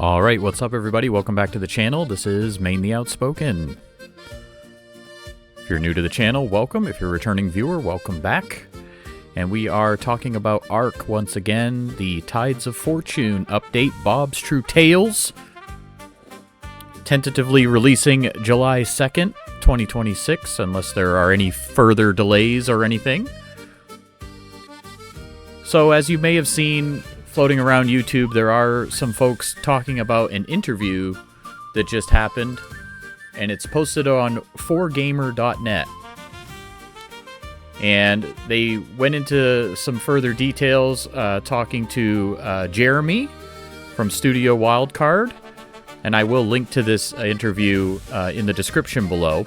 Alright, what's up everybody? Welcome back to the channel. This is Main the Outspoken. If you're new to the channel, welcome. If you're a returning viewer, welcome back. And we are talking about ARK once again, the Tides of Fortune update, Bob's True Tales. Tentatively releasing July 2nd, 2026, unless there are any further delays or anything. So as you may have seen floating around YouTube, there are some folks talking about an interview that just happened, and it's posted on 4gamer.net. And they went into some further details, talking to Jeremy from Studio Wildcard, and I will link to this interview in the description below.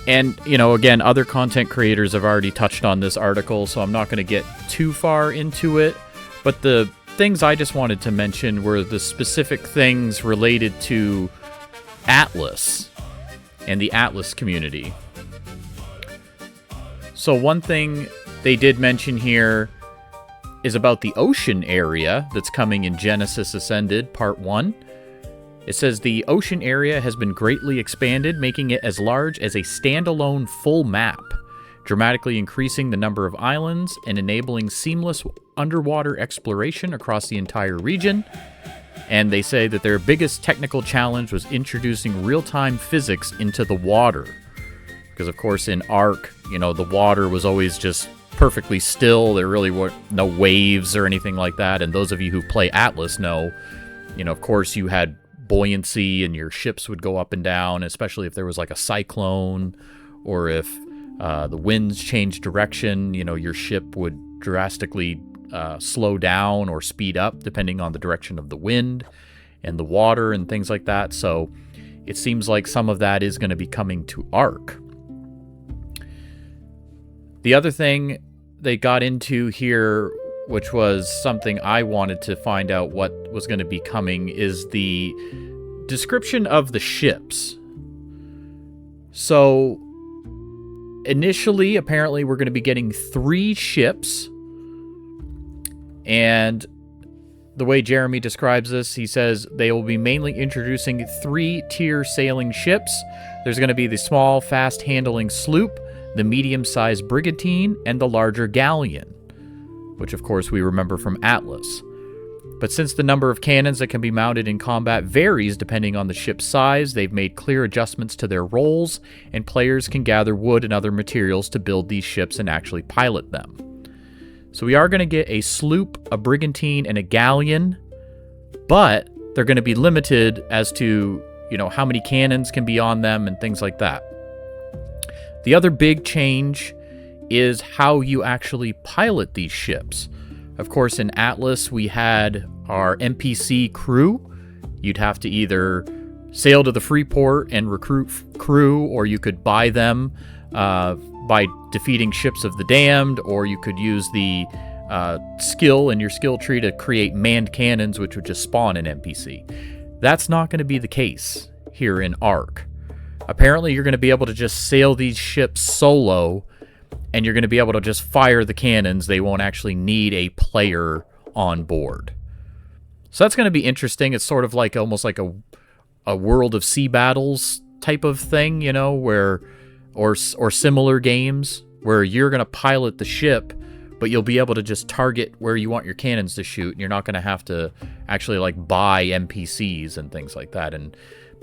And, you know, again, other content creators have already touched on this article, so I'm not going to get too far into it. But the things I just wanted to mention were the specific things related to Atlas and the Atlas community. So one thing they did mention here is about the ocean area that's coming in Genesis Ascended Part 1. It says the ocean area has been greatly expanded, making it as large as a standalone full map, dramatically increasing the number of islands and enabling seamless underwater exploration across the entire region. And they say that their biggest technical challenge was introducing real-time physics into the water. Because, of course, in ARK, you know, the water was always just perfectly still. There really were no waves or anything like that. And those of you who play Atlas know, you know, of course, you had buoyancy and your ships would go up and down, especially if there was like a cyclone or if the winds changed direction. You know, your ship would drastically slow down or speed up depending on the direction of the wind and the water and things like that. So it seems like some of that is going to be coming to ARK. The other thing they got into here, which was something I wanted to find out what was going to be coming, is the description of the ships. So initially, apparently, we're going to be getting 3 ships. And the way Jeremy describes this, he says they will be mainly introducing 3-tier sailing ships. There's going to be the small, fast-handling sloop, the medium-sized brigantine, and the larger galleon, which of course we remember from Atlas. But since the number of cannons that can be mounted in combat varies depending on the ship's size, they've made clear adjustments to their roles, and players can gather wood and other materials to build these ships and actually pilot them. So we are going to get a sloop, a brigantine, and a galleon, but they're going to be limited as to, you know, how many cannons can be on them and things like that. The other big change is how you actually pilot these ships. Of course, in Atlas, we had our NPC crew. You'd have to either sail to the free port and recruit crew, or you could buy them by defeating ships of the damned, or you could use the skill in your skill tree to create manned cannons, which would just spawn an NPC. That's not going to be the case here in ARK. Apparently, you're going to be able to just sail these ships solo, and you're going to be able to just fire the cannons. They won't actually need a player on board. So that's going to be interesting. It's sort of like almost like a World of Sea Battles type of thing, you know, where or similar games where you're going to pilot the ship, but you'll be able to just target where you want your cannons to shoot, and you're not going to have to actually like buy NPCs and things like that and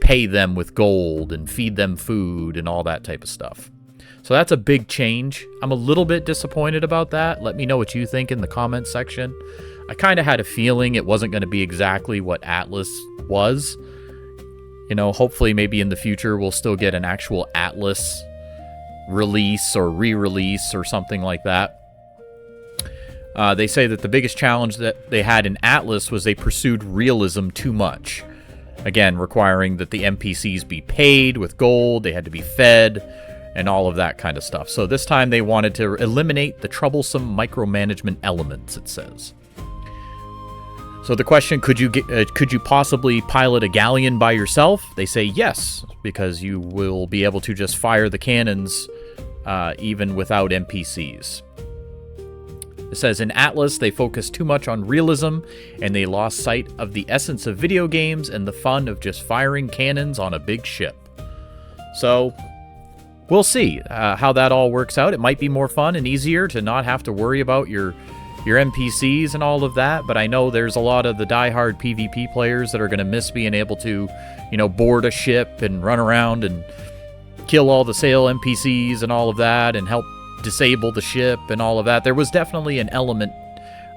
pay them with gold and feed them food and all that type of stuff. So that's a big change. I'm a little bit disappointed about that. Let me know what you think in the comments section. I kind of had a feeling it wasn't going to be exactly what Atlas was. You know, hopefully maybe in the future we'll still get an actual Atlas release or re-release or something like that. They say that the biggest challenge that they had in Atlas was they pursued realism too much. Again, requiring that the NPCs be paid with gold, they had to be fed, and all of that kind of stuff. So this time they wanted to eliminate the troublesome micromanagement elements, it says. So the question, could you possibly pilot a galleon by yourself? They say yes, because you will be able to just fire the cannons even without NPCs. It says, in Atlas, they focused too much on realism, and they lost sight of the essence of video games and the fun of just firing cannons on a big ship. So, we'll see how that all works out. It might be more fun and easier to not have to worry about your NPCs and all of that, but I know there's a lot of the diehard PvP players that are going to miss being able to, board a ship and run around and kill all the sail NPCs and all of that and help disable the ship and all of that. There was definitely an element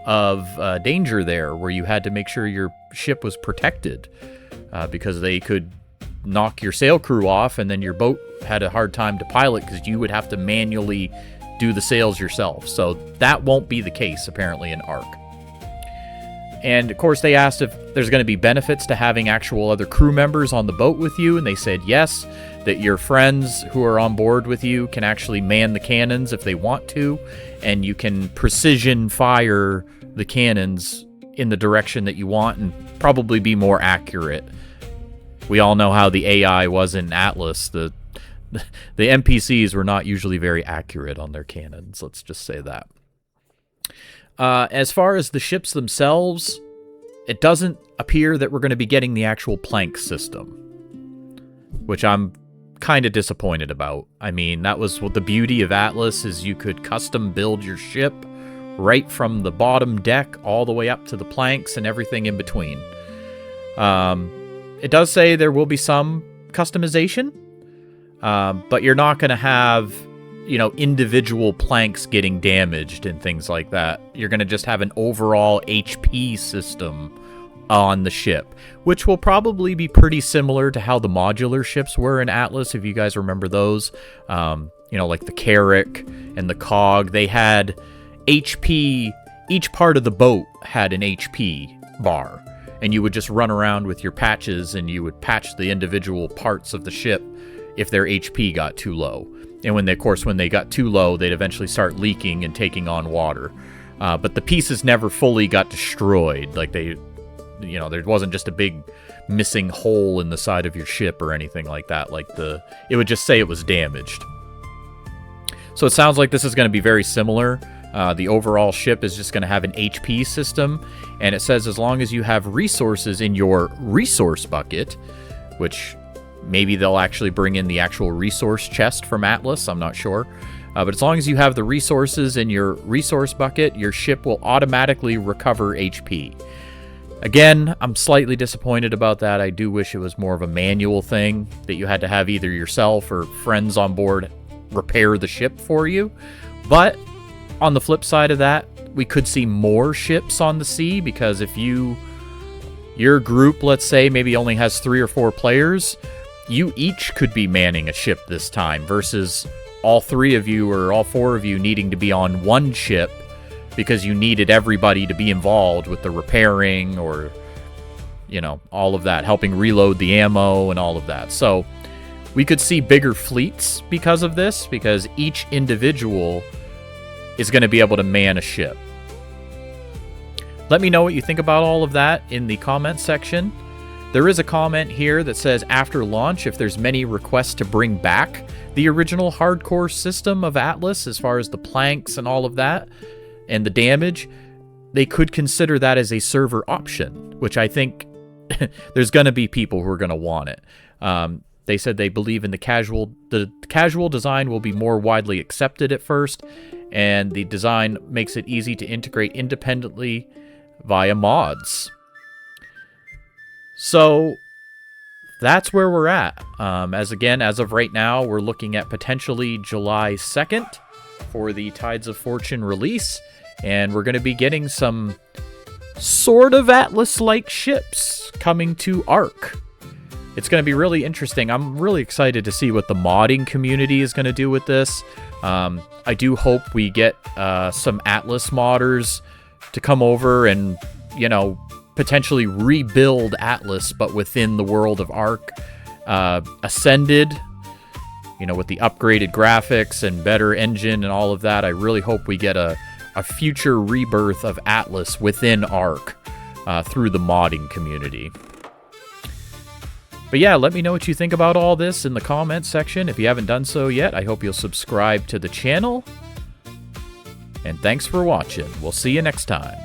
of danger there where you had to make sure your ship was protected because they could knock your sail crew off, and then your boat had a hard time to pilot because you would have to manually do the sails yourself. So that won't be the case apparently in ARK. And of course they asked if there's going to be benefits to having actual other crew members on the boat with you, and they said yes, that your friends who are on board with you can actually man the cannons if they want to, and you can precision fire the cannons in the direction that you want and probably be more accurate. We all know how the AI was in Atlas. The NPCs were not usually very accurate on their cannons, let's just say that. As far as the ships themselves, it doesn't appear that we're going to be getting the actual plank system, which I'm kind of disappointed about. I mean, that was what the beauty of Atlas is. You could custom build your ship right from the bottom deck all the way up to the planks and everything in between. It does say there will be some customization, but you're not going to have, individual planks getting damaged and things like that. You're going to just have an overall HP system on the ship, which will probably be pretty similar to how the modular ships were in Atlas, if you guys remember those. Like the Carrack and the Cog, they had HP, each part of the boat had an HP bar, and you would just run around with your patches and you would patch the individual parts of the ship if their HP got too low. And when they got too low, they'd eventually start leaking and taking on water. But the pieces never fully got destroyed. Like there wasn't just a big missing hole in the side of your ship or anything like that. It would just say it was damaged. So it sounds like this is going to be very similar. The overall ship is just going to have an HP system, and it says as long as you have resources in your resource bucket, which maybe they'll actually bring in the actual resource chest from Atlas, I'm not sure. But as long as you have the resources in your resource bucket, your ship will automatically recover HP. Again, I'm slightly disappointed about that. I do wish it was more of a manual thing, that you had to have either yourself or friends on board repair the ship for you. But on the flip side of that, we could see more ships on the sea, because if your group, let's say, maybe only has 3 or 4 players, you each could be manning a ship this time versus all 3 of you or all 4 of you needing to be on one ship because you needed everybody to be involved with the repairing or, all of that, helping reload the ammo and all of that. So we could see bigger fleets because of this, because each individual is going to be able to man a ship. Let me know what you think about all of that in the comment section. There is a comment here that says, after launch, if there's many requests to bring back the original hardcore system of Atlas, as far as the planks and all of that, and the damage, they could consider that as a server option, which I think there's going to be people who are going to want it. They said they believe in the casual design will be more widely accepted at first, and the design makes it easy to integrate independently via mods. So that's where we're at. As of right now, we're looking at potentially July 2nd for the Tides of Fortune release, and we're going to be getting some sort of Atlas-like ships coming to ARK. It's going to be really interesting. I'm really excited to see what the modding community is going to do with this. I do hope we get some Atlas modders to come over and, potentially rebuild Atlas, but within the world of ARK. Ascended, with the upgraded graphics and better engine and all of that. I really hope we get a future rebirth of Atlas within ARK through the modding community. But yeah, let me know what you think about all this in the comments section. If you haven't done so yet, I hope you'll subscribe to the channel. And thanks for watching. We'll see you next time.